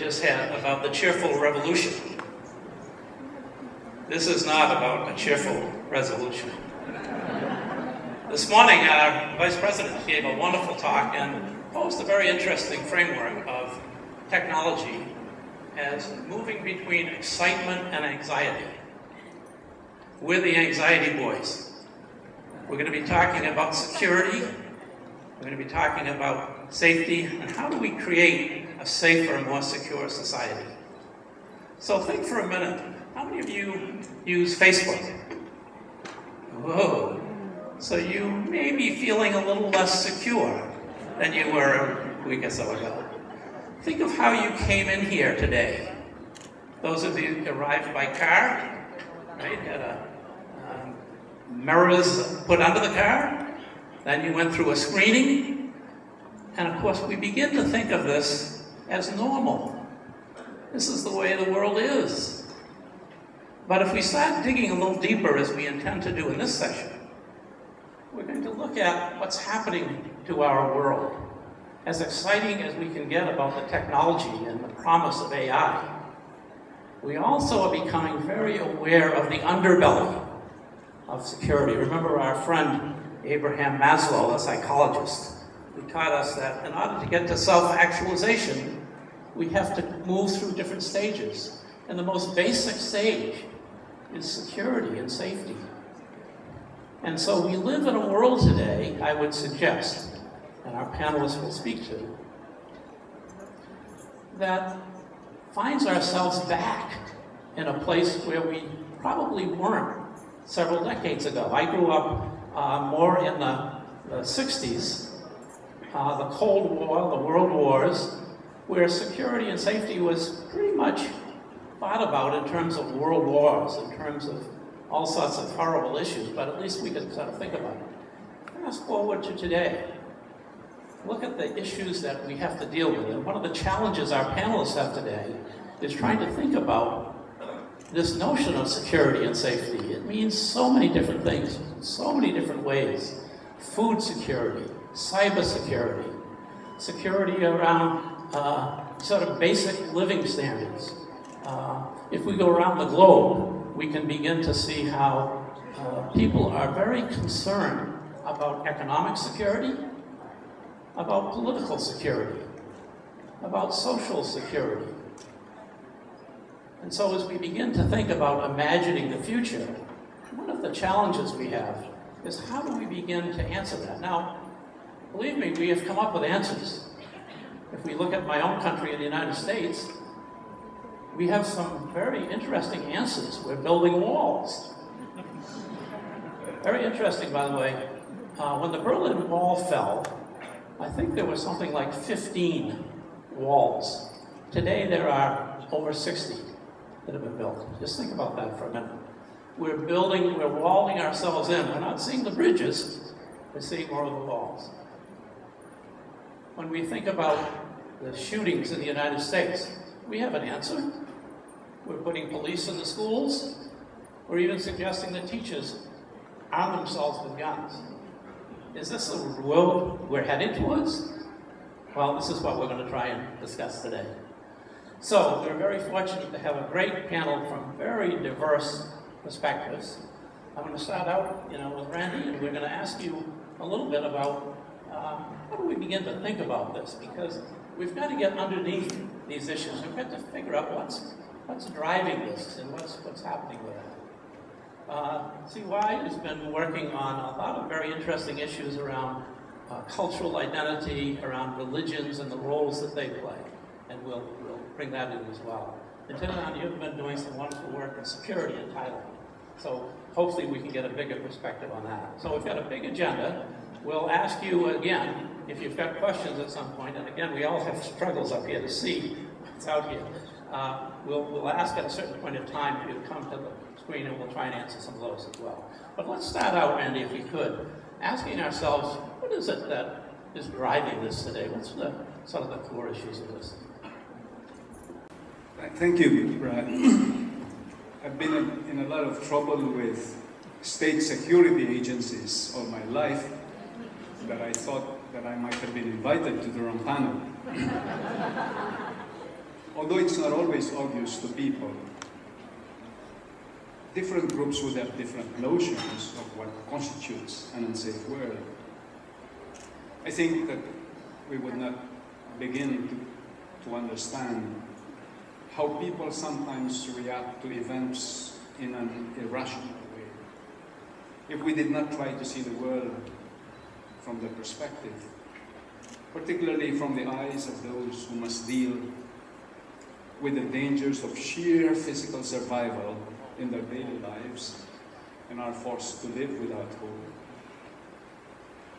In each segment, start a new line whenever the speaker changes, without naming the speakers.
just had about the cheerful revolution. This is not about a cheerful resolution. This morning, our Vice President gave a wonderful talk and posed a very interesting framework of technology as moving between excitement and anxiety. We're the anxiety boys. We're going to be talking about security. We're going to be talking about safety and how do we create a safer, more secure society. So think for a minute, how many of you use Facebook? Whoa. So you may be feeling a little less secure than you were a week or so ago. Think of how you came in here today. Those of you who arrived by car, right, had mirrors put under the car, then you went through a screening, and of course we begin to think of this as normal. This is the way the world is. But if we start digging a little deeper, as we intend to do in this session, we're going to look at what's happening to our world. As exciting as we can get about the technology and the promise of AI, we also are becoming very aware of the underbelly of security. Remember our friend Abraham Maslow, the psychologist, who taught us that in order to get to self-actualization, we have to move through different stages. And the most basic stage is security and safety. And so we live in a world today, I would suggest, and our panelists will speak to, that finds ourselves back in a place where we probably weren't several decades ago. I grew up more in the 60s, the Cold War, the World Wars, where security and safety was pretty much thought about in terms of world wars, in terms of all sorts of horrible issues, but at least we could sort of think about it. Fast forward to today. Look at the issues that we have to deal with. And one of the challenges our panelists have today is trying to think about this notion of security and safety. It means so many different things, so many different ways. Food security, cyber security, security around sort of basic living standards. If we go around the globe, we can begin to see how people are very concerned about economic security, about political security, about social security. And so as we begin to think about imagining the future, one of the challenges we have is how do we begin to answer that? Now, believe me, we have come up with answers. If we look at my own country in the United States, we have some very interesting answers. We're building walls. Very interesting, by the way. When the Berlin Wall fell, I think there was something like 15 walls. Today there are over 60 that have been built. Just think about that for a minute. We're walling ourselves in. We're not seeing the bridges, we're seeing more of the walls. When we think about the shootings in the United States, we have an answer. We're putting police in the schools. We're even suggesting that teachers arm themselves with guns. Is this the world we're headed towards? Well, this is what we're going to try and discuss today. So, we're very fortunate to have a great panel from very diverse perspectives. I'm going to start out, with Randy, and we're going to ask you a little bit about how do we begin to think about this? Because we've got to get underneath these issues. We've got to figure out what's driving this and what's happening with it. CY has been working on a lot of very interesting issues around cultural identity, around religions and the roles that they play. And we'll bring that in as well. And Thitinan, you've been doing some wonderful work in security in Thailand. So hopefully we can get a bigger perspective on that. So we've got a big agenda. We'll ask you again if you've got questions at some point. And again, we all have struggles up here to see what's out here. We'll ask at a certain point in time if you come to the screen and we'll try and answer some of those as well. But let's start out, Randy, if we could, asking ourselves, what is it that is driving this today? What's some of the core issues of this?
Thank you, Brad. I've been in a lot of trouble with state security agencies all my life that I thought that I might have been invited to the wrong panel. although it's not always obvious to people, different groups would have different notions of what constitutes an unsafe world. I think that we would not begin to understand how people sometimes react to events in an irrational way if we did not try to see the world from the perspective, particularly from the eyes of those who must deal with the dangers of sheer physical survival in their daily lives and are forced to live without hope.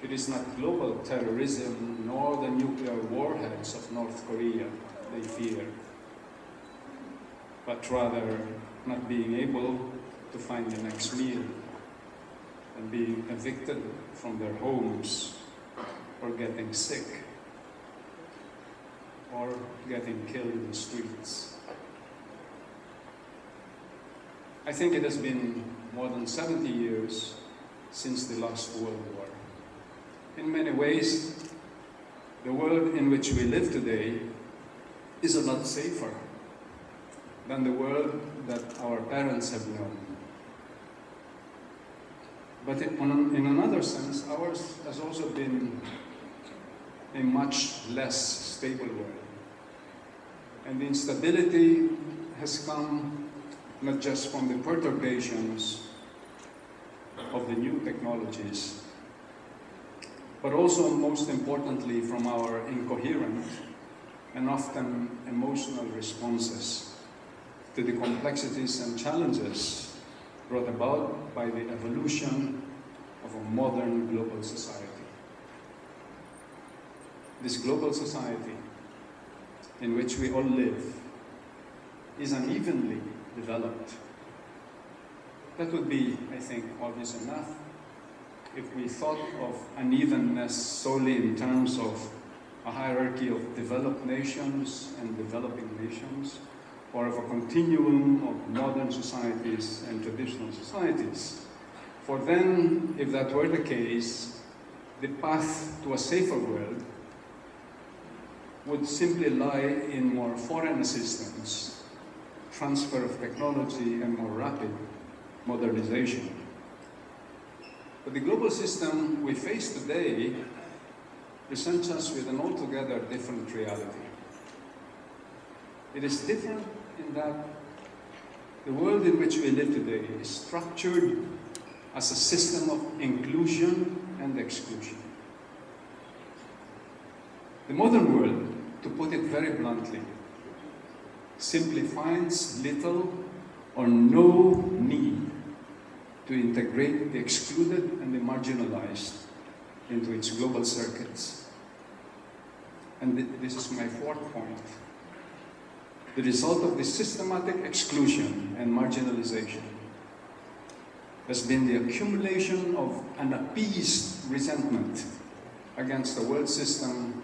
It is not global terrorism nor the nuclear warheads of North Korea they fear, but rather not being able to find the next meal and being evicted from their homes, or getting sick, or getting killed in the streets. I think it has been more than 70 years since the last World War. In many ways, the world in which we live today is a lot safer than the world that our parents have known. But in another sense, ours has also been a much less stable world. And the instability has come not just from the perturbations of the new technologies, but also, most importantly, from our incoherent and often emotional responses to the complexities and challenges brought about by the evolution of a modern global society. This global society in which we all live is unevenly developed. That would be, I think, obvious enough if we thought of unevenness solely in terms of a hierarchy of developed nations and developing nations, or of a continuum of modern societies and traditional societies. For then, if that were the case, the path to a safer world would simply lie in more foreign assistance, transfer of technology, and more rapid modernization. But the global system we face today presents us with an altogether different reality. It is different in that the world in which we live today is structured as a system of inclusion and exclusion. The modern world, to put it very bluntly, simply finds little or no need to integrate the excluded and the marginalized into its global circuits. And this is my fourth point. The result of this systematic exclusion and marginalization has been the accumulation of unappeased resentment against a world system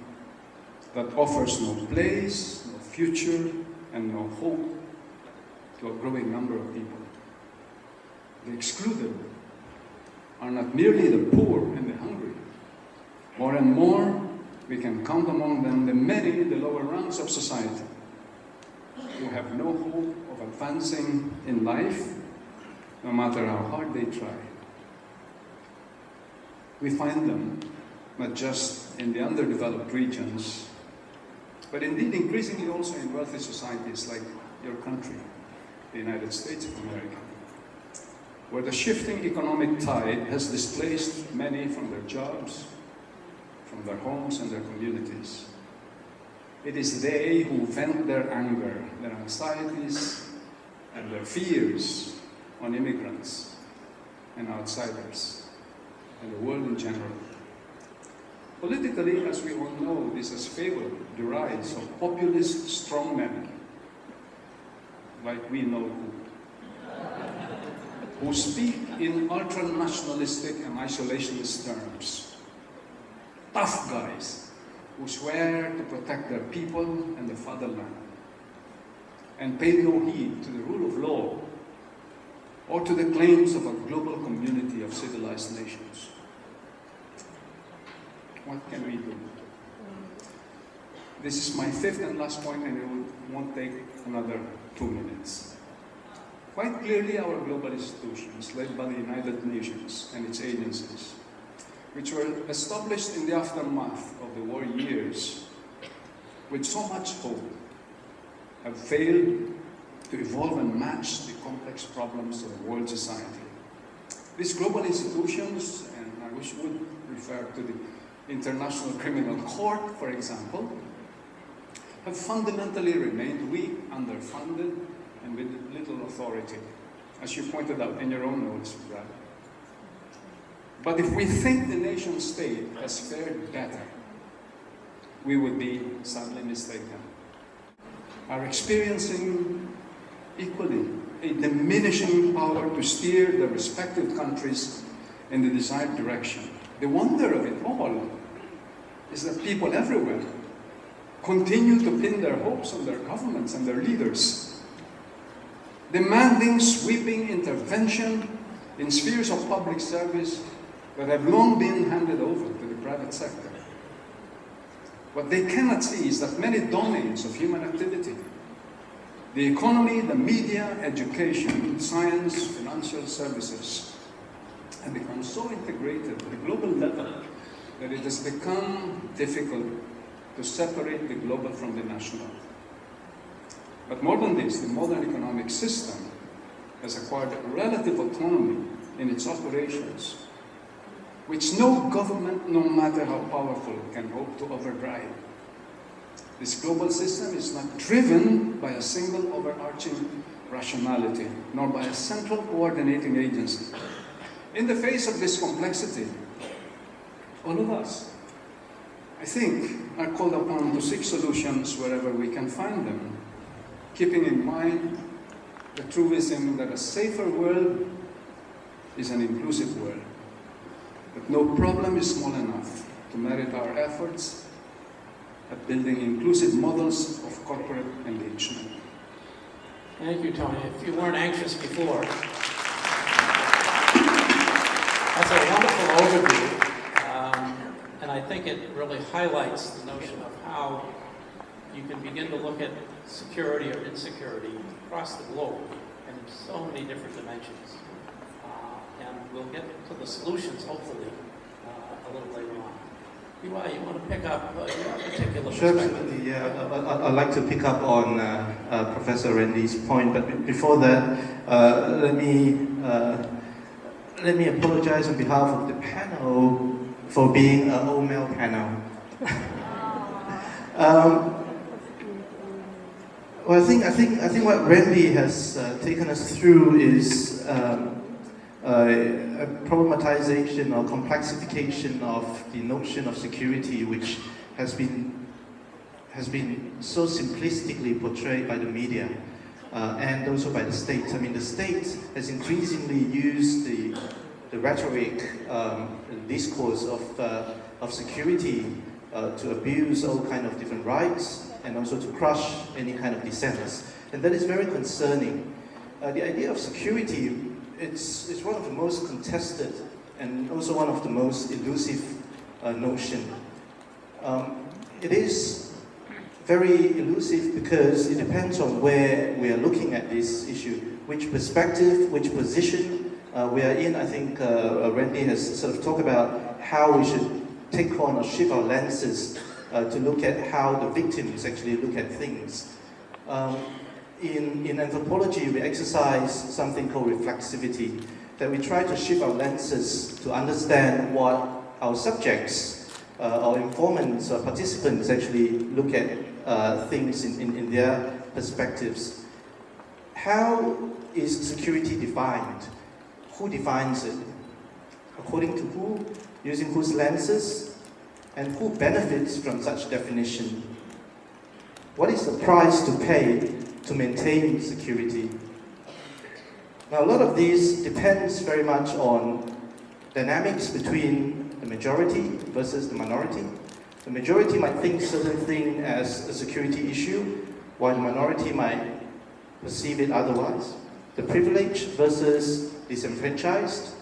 that offers no place, no future, and no hope to a growing number of people. The excluded are not merely the poor and the hungry. More and more, we can count among them the many in the lower ranks of society who have no hope of advancing in life, no matter how hard they try. We find them not just in the underdeveloped regions, but indeed increasingly also in wealthy societies like your country, the United States of America, where the shifting economic tide has displaced many from their jobs, from their homes and their communities. It is they who vent their anger, their anxieties, and their fears on immigrants and outsiders, and the world in general. Politically, as we all know, this has favored the rise of populist strongmen, like we know who speak in ultra-nationalistic and isolationist terms. Tough guys who swear to protect their people and the fatherland, and pay no heed to the rule of law or to the claims of a global community of civilized nations. What can we do? This is my fifth and last point, and it will won't take another 2 minutes. Quite clearly, our global institutions, led by the United Nations and its agencies, which were established in the aftermath of the war years with so much hope, have failed to evolve and match the complex problems of world society. These global institutions, and I wish would refer to the International Criminal Court, for example, have fundamentally remained weak, underfunded, and with little authority, as you pointed out in your own notes, Brad. But if we think the nation state has fared better, we would be sadly mistaken. Are experiencing equally a diminishing power to steer their respective countries in the desired direction. The wonder of it all is that people everywhere continue to pin their hopes on their governments and their leaders, demanding sweeping intervention in spheres of public service that have long been handed over to the private sector. What they cannot see is that many domains of human activity, the economy, the media, education, science, financial services, have become so integrated at the global level that it has become difficult to separate the global from the national. But more than this, the modern economic system has acquired relative autonomy in its operations, which no government, no matter how powerful, can hope to override. This global system is not driven by a single overarching rationality, nor by a central coordinating agency. In the face of this complexity, all of us, I think, are called upon to seek solutions wherever we can find them, keeping in mind the truism that a safer world is an inclusive world. But no problem is small enough to merit our efforts at building inclusive models of corporate engagement.
Thank you, Tony. If you weren't anxious before, that's a wonderful overview. And I think it really highlights the notion of how you can begin to look at security or insecurity across the globe in so many different dimensions. And we'll get to the solutions, hopefully, a little later on. You want to pick up your particular
Sure,
perspective?
absolutely, yeah. I'd like to pick up on Professor Randy's point, but before that, let me apologize on behalf of the panel for being an all-male panel. Well, I think what Randy has taken us through is a problematization or complexification of the notion of security, which has been so simplistically portrayed by the media and also by the state. I mean, the state has increasingly used the rhetoric, the discourse of security to abuse all kind of different rights and also to crush any kind of dissents, and that is very concerning. The idea of security, it's one of the most contested and also one of the most elusive notion. It is very elusive because it depends on where we are looking at this issue, which perspective, which position we are in. I think Randy has sort of talked about how we should take on or shift our lenses to look at how the victims actually look at things. In anthropology, we exercise something called reflexivity, that we try to shift our lenses to understand what our subjects, our informants, or participants actually look at things in their perspectives. How is security defined? Who defines it? According to who? Using whose lenses? And who benefits from such definition? What is the price to pay to maintain security? Now, a lot of this depends very much on dynamics between the majority versus the minority. The majority might think certain thing as a security issue, while the minority might perceive it otherwise. The privileged versus disenfranchised,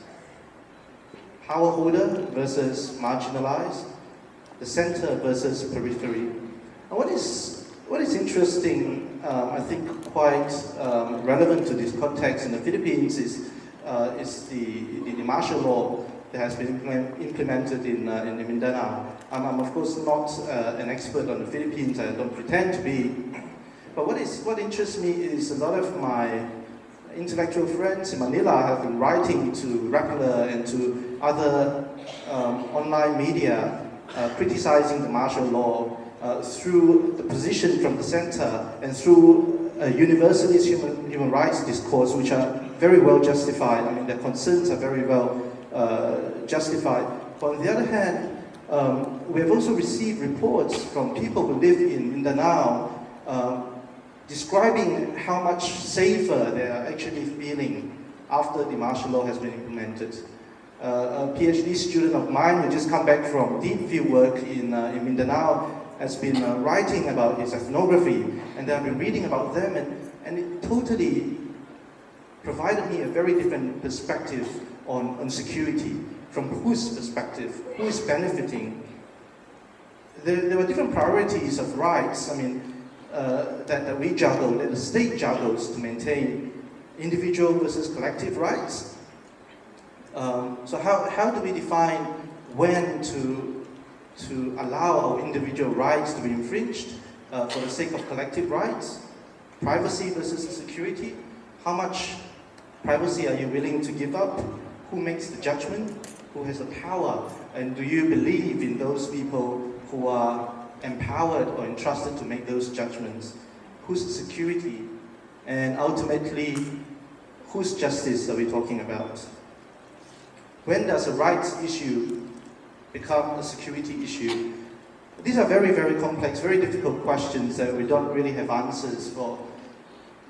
power holder versus marginalized, the center versus periphery. And what is interesting I think quite relevant to this context in the Philippines is the martial law that has been implemented in Mindanao. I'm of course not an expert on the Philippines. I don't pretend to be. But what interests me is a lot of my intellectual friends in Manila have been writing to Rappler and to other online media criticizing the martial law through the position from the center and through universities' human rights discourse, which are very well justified. I mean, their concerns are very well justified. But on the other hand, we have also received reports from people who live in Mindanao describing how much safer they are actually feeling after the martial law has been implemented. A PhD student of mine who just come back from deep field work in Mindanao has been writing about his ethnography, and I've been reading about them, and it totally provided me a very different perspective on security. From whose perspective? Who is benefiting? There were different priorities of rights. I mean, that we juggle, that the state juggles to maintain individual versus collective rights. So how do we define when to allow our individual rights to be infringed for the sake of collective rights? Privacy versus security? How much privacy are you willing to give up? Who makes the judgment? Who has the power? And do you believe in those people who are empowered or entrusted to make those judgments? Whose security? And ultimately, whose justice are we talking about? When does a rights issue become a security issue? These are very, very complex, very difficult questions that we don't really have answers for.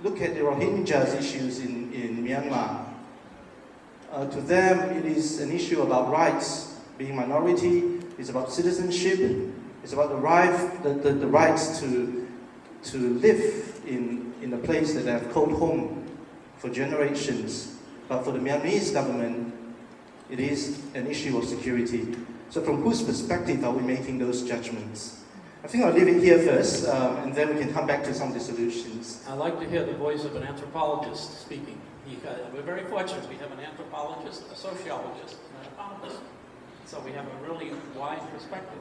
Look at the Rohingyas issues in Myanmar. To them, it is an issue about rights, being minority, it's about citizenship, it's about the rights to live in a place that they have called home for generations. But for the Myanmar government, it is an issue of security. So from whose perspective are we making those judgments? I think I'll leave it here first, and then we can come back to some of the solutions.
I'd like to hear the voice of an anthropologist speaking. We're very fortunate. We have an anthropologist, a sociologist, and an economist. So we have a really wide perspective.